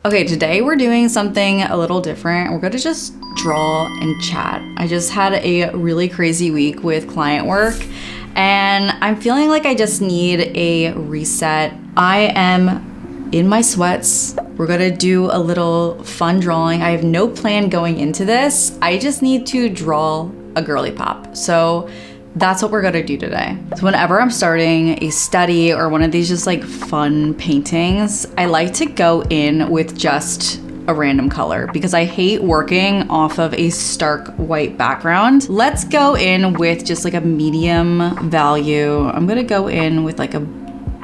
Okay, today we're doing something a little different. We're gonna just draw and chat. I just had a really crazy week with client work and I'm feeling like I just need a reset. I am in my sweats. We're gonna do a little fun drawing. I have no plan going into this. I just need to draw a girly pop. So that's what we're gonna do today. So whenever I'm starting a study or one of these just like fun paintings, I like to go in with just a random color because I hate working off of a stark white background. Let's go in with just like a medium value. I'm gonna go in with like a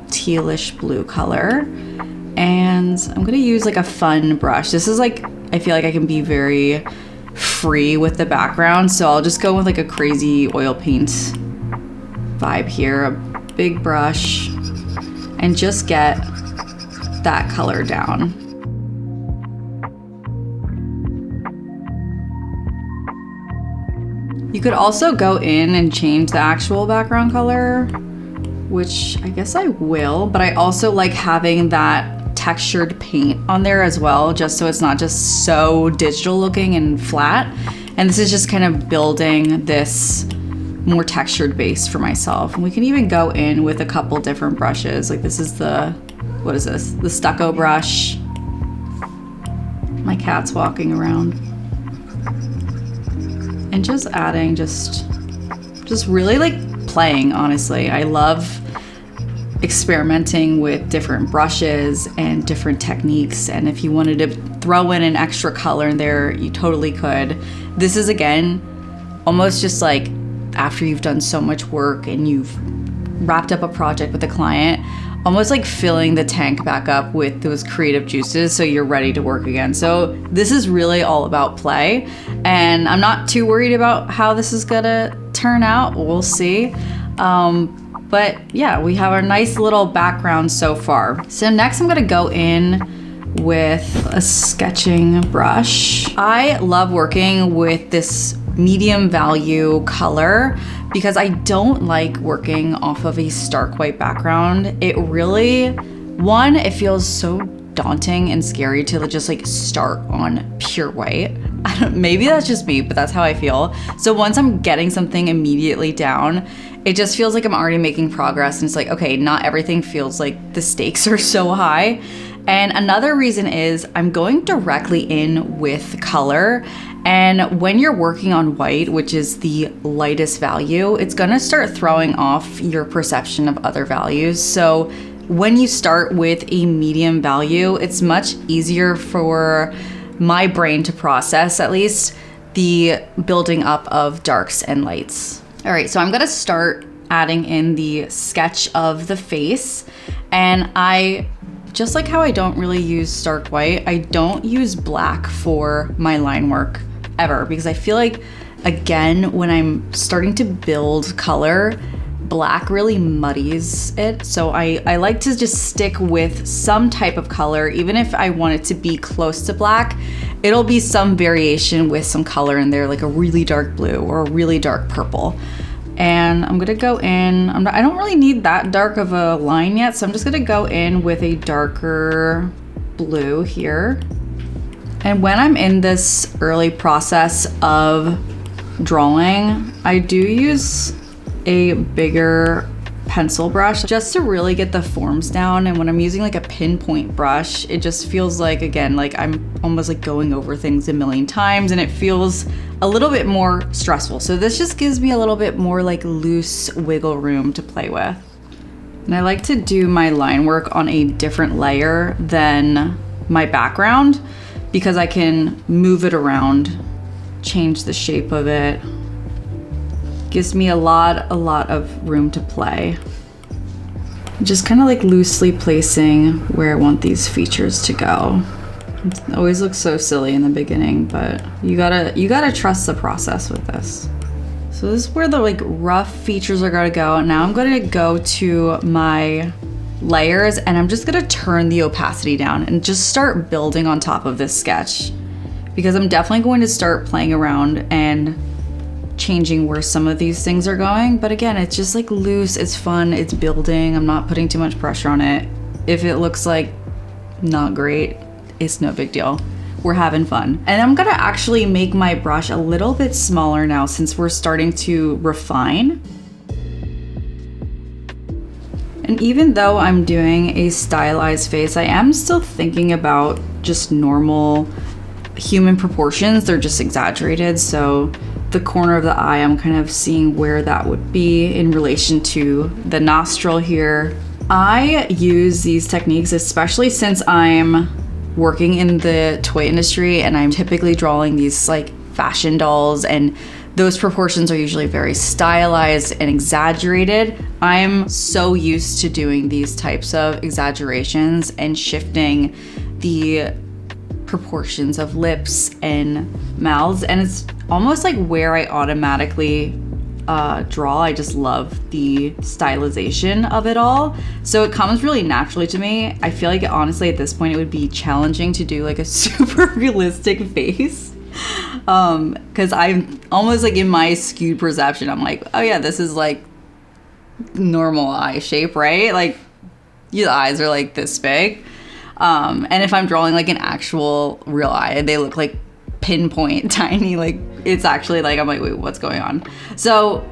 tealish blue color and I'm gonna use like a fun brush. This is like, I feel like I can be very free with the background, so I'll just go with like a crazy oil paint vibe here, a big brush, and just get that color down. You could also go in and change the actual background color, which I guess I will, but I also like having that textured paint on there as well, just so it's not just so digital looking and flat. And this is just kind of building this more textured base for myself. And we can even go in with a couple different brushes. Like this is the, what is this? The stucco brush. My cat's walking around. And just adding, just really like playing, honestly. I love experimenting with different brushes and different techniques, and if you wanted to throw in an extra color in there, you totally could. This is again almost just like after you've done so much work and you've wrapped up a project with a client, almost like filling the tank back up with those creative juices so you're ready to work again. So this is really all about play, and I'm not too worried about how this is gonna turn out. We'll see. But yeah, we have our nice little background so far. So next I'm gonna go in with a sketching brush. I love working with this medium value color because I don't like working off of a stark white background. It really, one, it feels so daunting and scary to just like start on pure white. Maybe that's just me, but that's how I feel. So once I'm getting something immediately down, it just feels like I'm already making progress, and it's like, okay, not everything feels like the stakes are so high. And another reason is I'm going directly in with color, and when you're working on white, which is the lightest value, it's gonna start throwing off your perception of other values. So when you start with a medium value, it's much easier for my brain to process, at least, the building up of darks and lights. All right, so I'm gonna start adding in the sketch of the face, and I, just like how I don't really use stark white, I don't use black for my line work ever, because I feel like, again, when I'm starting to build color, black really muddies it. So I like to just stick with some type of color. Even if I want it to be close to black, it'll be some variation with some color in there, like a really dark blue or a really dark purple. And I'm gonna go in, I don't really need that dark of a line yet, so I'm just gonna go in with a darker blue here. And when I'm in this early process of drawing, I do use a bigger pencil brush just to really get the forms down. And when I'm using like a pinpoint brush, it just feels like, again, like I'm almost like going over things a million times, and it feels a little bit more stressful. So this just gives me a little bit more like loose wiggle room to play with. And I like to do my line work on a different layer than my background because I can move it around, change the shape of it. Gives me a lot of room to play. Just kind of like loosely placing where I want these features to go. It always looks so silly in the beginning, but you gotta trust the process with this. So this is where the like rough features are gonna go. Now I'm gonna go to my layers and I'm just gonna turn the opacity down and just start building on top of this sketch, because I'm definitely going to start playing around and changing where some of these things are going. But again, it's just like loose, it's fun, it's building. I'm not putting too much pressure on it. If it looks like not great, it's no big deal. We're having fun. And I'm gonna actually make my brush a little bit smaller now since we're starting to refine. And even though I'm doing a stylized face, I am still thinking about just normal human proportions. They're just exaggerated. So the corner of the eye, I'm kind of seeing where that would be in relation to the nostril here. I use these techniques, especially since I'm working in the toy industry and I'm typically drawing these like fashion dolls, and those proportions are usually very stylized and exaggerated. I'm so used to doing these types of exaggerations and shifting the proportions of lips and mouths, and it's almost like where I automatically draw. I just love the stylization of it all, so it comes really naturally to me. I feel like honestly at this point it would be challenging to do like a super realistic face, because I'm almost like in my skewed perception, I'm like, oh yeah, this is like normal eye shape, right? Like your eyes are like this big. And if I'm drawing like an actual real eye, they look like pinpoint tiny. Like it's actually like, I'm like, wait, what's going on? So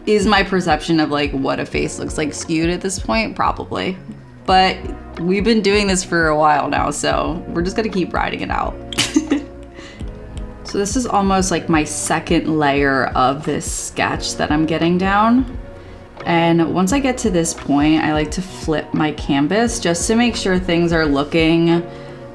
is my perception of like what a face looks like skewed at this point? Probably. But we've been doing this for a while now, so we're just gonna keep riding it out. So this is almost like my second layer of this sketch that I'm getting down. And once I get to this point, I like to flip my canvas just to make sure things are looking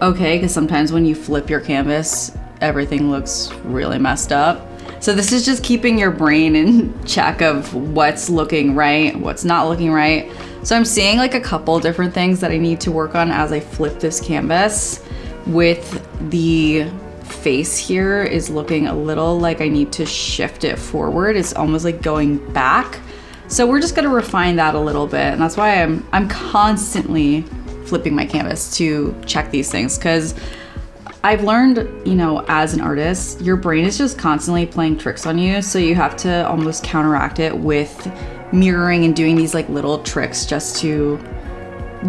okay, because sometimes when you flip your canvas, everything looks really messed up. So this is just keeping your brain in check of what's looking right, what's not looking right. So I'm seeing like a couple different things that I need to work on as I flip this canvas. With the face here is looking a little like I need to shift it forward. It's almost like going back. So we're just gonna refine that a little bit, and that's why I'm constantly flipping my canvas to check these things, because I've learned, you know, as an artist, your brain is just constantly playing tricks on you, so you have to almost counteract it with mirroring and doing these like little tricks just to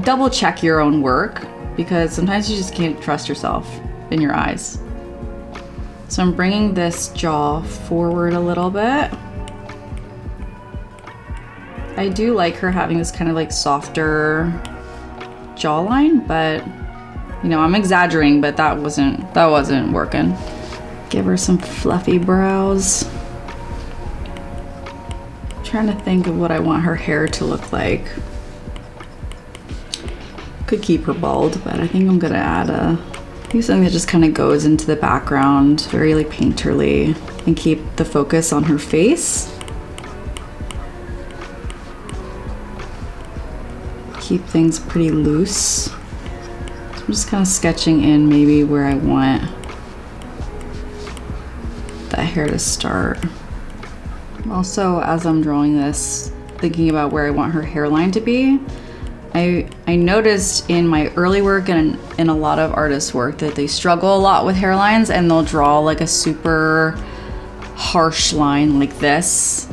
double check your own work, because sometimes you just can't trust yourself in your eyes. So I'm bringing this jaw forward a little bit. I do like her having this kind of like softer jawline, but you know, I'm exaggerating, but that wasn't working. Give her some fluffy brows. I'm trying to think of what I want her hair to look like. Could keep her bald, but I think I'm gonna add something that just kind of goes into the background, very like painterly, and keep the focus on her face. Keep things pretty loose. So I'm just kind of sketching in maybe where I want that hair to start. Also, as I'm drawing this, thinking about where I want her hairline to be, I noticed in my early work and in a lot of artists' work that they struggle a lot with hairlines, and they'll draw like a super harsh line like this.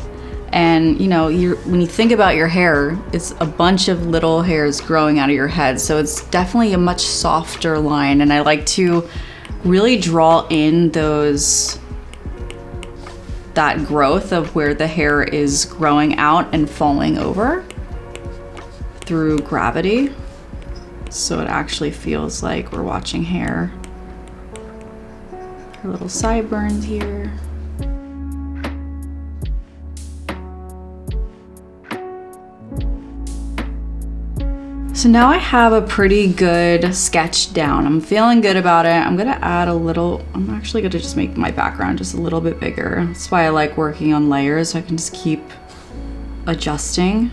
And you know, when you think about your hair, it's a bunch of little hairs growing out of your head, so it's definitely a much softer line, and I like to really draw in that growth of where the hair is growing out and falling over through gravity, so it actually feels like we're watching hair. Her little sideburns here. So now I have a pretty good sketch down. I'm feeling good about it. I'm gonna add I'm actually gonna just make my background just a little bit bigger. That's why I like working on layers, so I can just keep adjusting.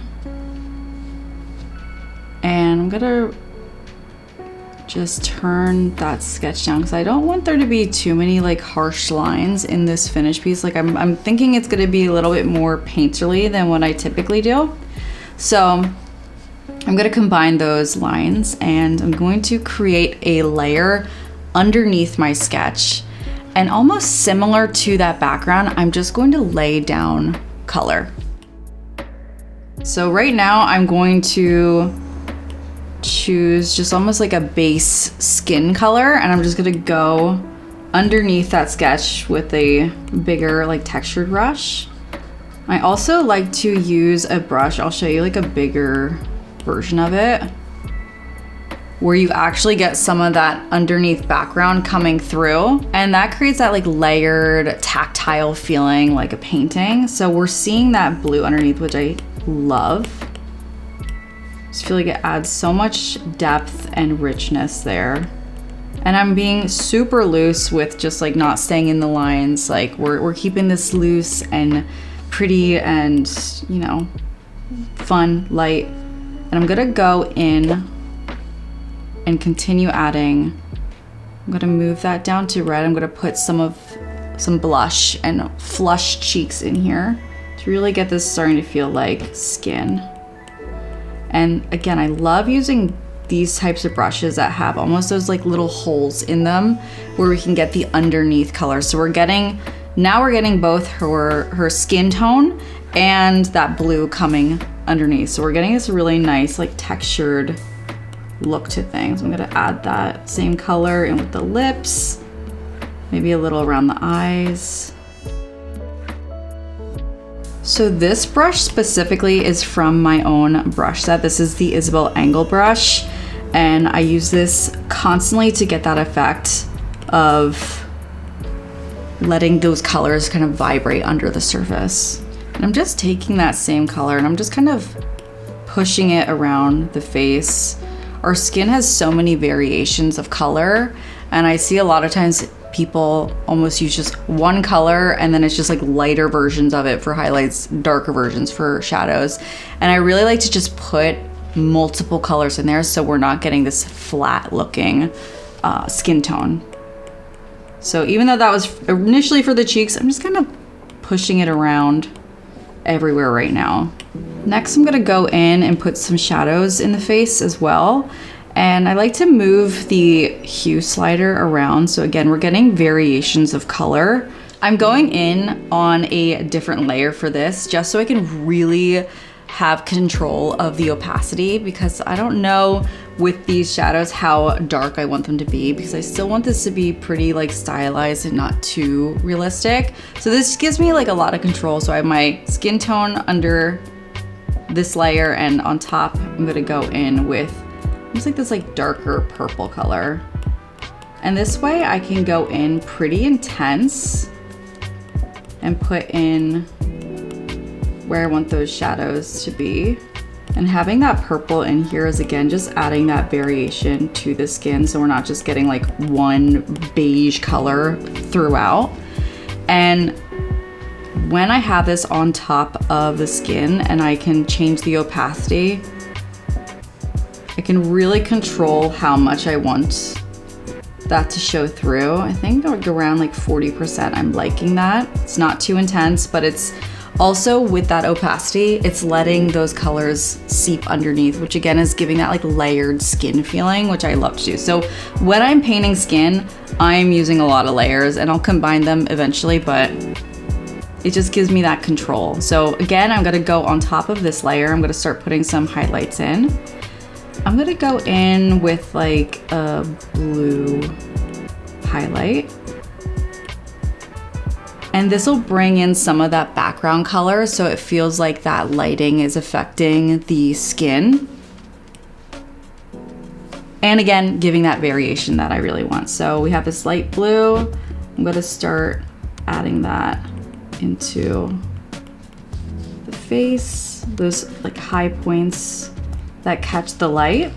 And I'm gonna just turn that sketch down because I don't want there to be too many like harsh lines in this finished piece. Like I'm thinking it's gonna be a little bit more painterly than what I typically do. So I'm gonna combine those lines, and I'm going to create a layer underneath my sketch. And almost similar to that background, I'm just going to lay down color. So right now I'm going to choose just almost like a base skin color, and I'm just gonna go underneath that sketch with a bigger like textured brush. I also like to use a brush, I'll show you like a bigger version of it, where you actually get some of that underneath background coming through, and that creates that like layered tactile feeling like a painting. So we're seeing that blue underneath, which I love. Just feel like it adds so much depth and richness there. And I'm being super loose with just like not staying in the lines. Like we're keeping this loose and pretty and, you know, fun, light. And I'm gonna go in and continue adding. I'm gonna move that down to red. I'm gonna put some blush and flush cheeks in here to really get this starting to feel like skin. And again, I love using these types of brushes that have almost those like little holes in them where we can get the underneath color. So now we're getting both her skin tone and that blue coming underneath. So we're getting this really nice like textured look to things. I'm gonna add that same color in with the lips, maybe a little around the eyes. So this brush specifically is from my own brush set. This is the Isabel Angle brush, and I use this constantly to get that effect of letting those colors kind of vibrate under the surface. And I'm just taking that same color and I'm just kind of pushing it around the face. Our skin has so many variations of color, and I see a lot of times people almost use just one color and then it's just like lighter versions of it for highlights, darker versions for shadows. And I really like to just put multiple colors in there so we're not getting this flat looking skin tone. So even though that was initially for the cheeks, I'm just kind of pushing it around everywhere right now. Next, I'm gonna go in and put some shadows in the face as well. And I like to move the hue slider around. So again, we're getting variations of color. I'm going in on a different layer for this just so I can really have control of the opacity, because I don't know with these shadows how dark I want them to be, because I still want this to be pretty like stylized and not too realistic. So this gives me like a lot of control. So I have my skin tone under this layer, and on top I'm gonna go in with it's like this like darker purple color. And this way I can go in pretty intense and put in where I want those shadows to be. And having that purple in here is again just adding that variation to the skin, so we're not just getting like one beige color throughout. And when I have this on top of the skin and I can change the opacity, I can really control how much I want that to show through. I think around like 40%. I'm liking that. It's not too intense, but it's also with that opacity, it's letting those colors seep underneath, which again is giving that like layered skin feeling, which I love to do. So when I'm painting skin, I'm using a lot of layers, and I'll combine them eventually, but it just gives me that control. So again, I'm gonna go on top of this layer. I'm gonna start putting some highlights in. I'm gonna go in with like a blue highlight. And this will bring in some of that background color so it feels like that lighting is affecting the skin. And again, giving that variation that I really want. So we have this light blue. I'm gonna start adding that into the face, those like high points that catch the light.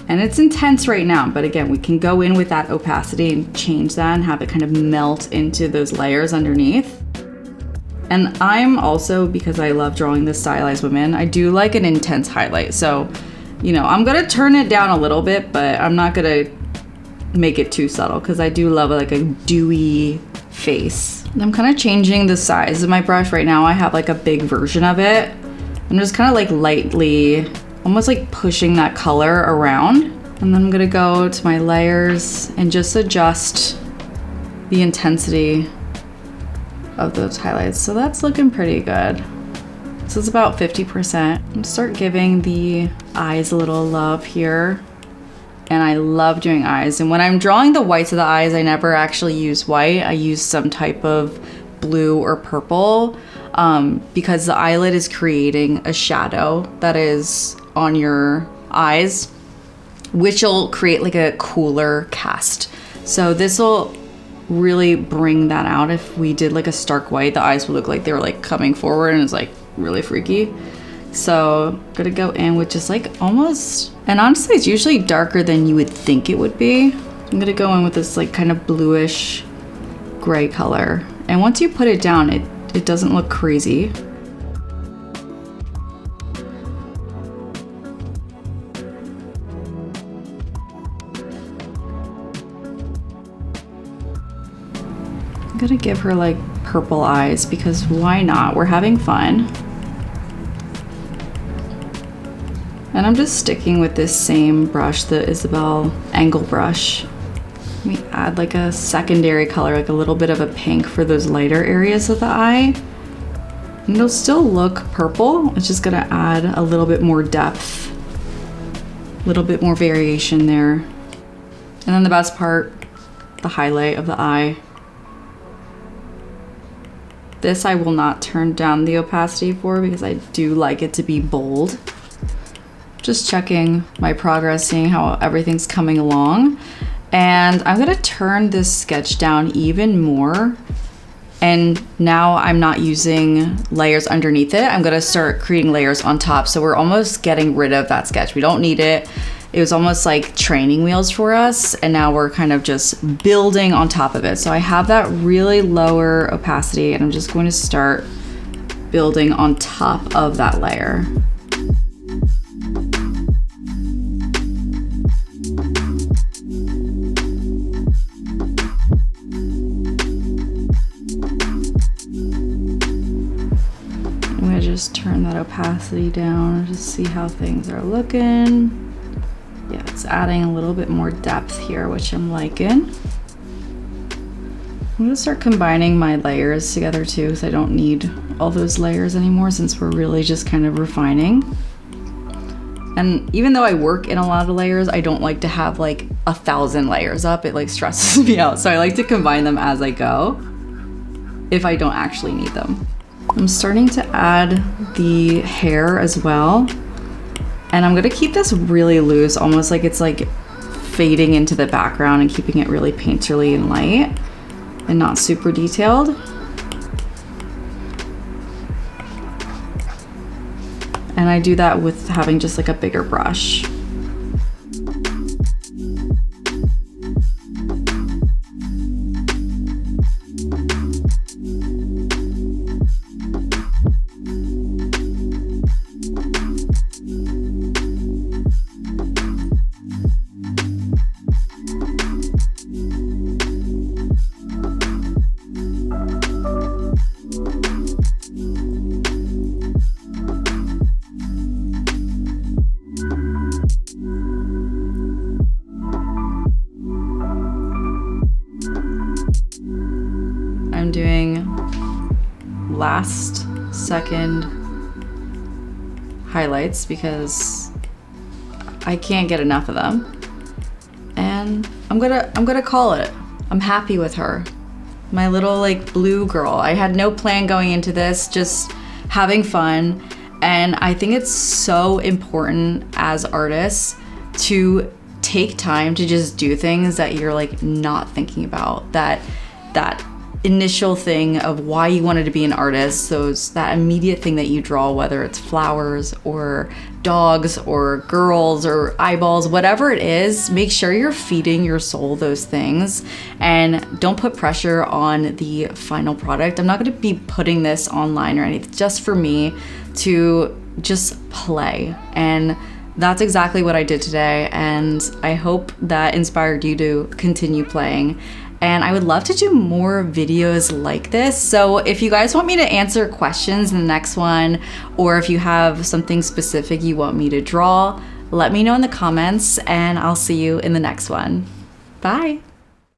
And it's intense right now, but again, we can go in with that opacity and change that and have it kind of melt into those layers underneath. And I'm also, because I love drawing the stylized women, I do like an intense highlight. So, you know, I'm gonna turn it down a little bit, but I'm not gonna make it too subtle because I do love like a dewy face. I'm kind of changing the size of my brush right now. I have like a big version of it. I'm just kind of like lightly, almost like pushing that color around. And then I'm gonna go to my layers and just adjust the intensity of those highlights. So that's looking pretty good. So it's about 50%. I'm gonna start giving the eyes a little love here. And I love doing eyes. And when I'm drawing the whites of the eyes, I never actually use white. I use some type of blue or purple because the eyelid is creating a shadow that is on your eyes, which will create like a cooler cast. So this will really bring that out. If we did like a stark white, the eyes would look like they were like coming forward and it's like really freaky. So I'm gonna go in with just like almost, and honestly it's usually darker than you would think it would be. I'm gonna go in with this like kind of bluish gray color. And once you put it down, it doesn't look crazy. I'm gonna give her like purple eyes because why not? We're having fun. And I'm just sticking with this same brush, the Isabel angle brush. Let me add like a secondary color, like a little bit of a pink for those lighter areas of the eye. And it'll still look purple. It's just gonna add a little bit more depth, a little bit more variation there. And then the best part, the highlight of the eye. This I will not turn down the opacity for because I do like it to be bold. Just checking my progress, seeing how everything's coming along. And I'm gonna turn this sketch down even more. And now I'm not using layers underneath it. I'm gonna start creating layers on top. So we're almost getting rid of that sketch. We don't need it. It was almost like training wheels for us. And now we're kind of just building on top of it. So I have that really lower opacity and I'm just going to start building on top of that layer. Just turn that opacity down, just see how things are looking. Yeah, it's adding a little bit more depth here, which I'm liking. I'm gonna start combining my layers together too, because I don't need all those layers anymore since we're really just kind of refining. And even though I work in a lot of layers, I don't like to have like 1,000 layers up. It like stresses me out. So I like to combine them as I go if I don't actually need them. I'm starting to add the hair as well. And I'm gonna keep this really loose, almost like it's like fading into the background and keeping it really painterly and light and not super detailed. And I do that with having just like a bigger brush. I'm doing last second highlights because I can't get enough of them. And I'm gonna call it. I'm happy with her. My little like blue girl. I had no plan going into this, just having fun. And I think it's so important as artists to take time to just do things that you're like not thinking about. That initial thing of why you wanted to be an artist, that immediate thing that you draw, whether it's flowers or dogs or girls or eyeballs, whatever it is, make sure you're feeding your soul those things and don't put pressure on the final product. I'm not going to be putting this online or anything, just for me to just play. And that's exactly what I did today, and I hope that inspired you to continue playing. And I would love to do more videos like this. So if you guys want me to answer questions in the next one, or if you have something specific you want me to draw, let me know in the comments and I'll see you in the next one. Bye.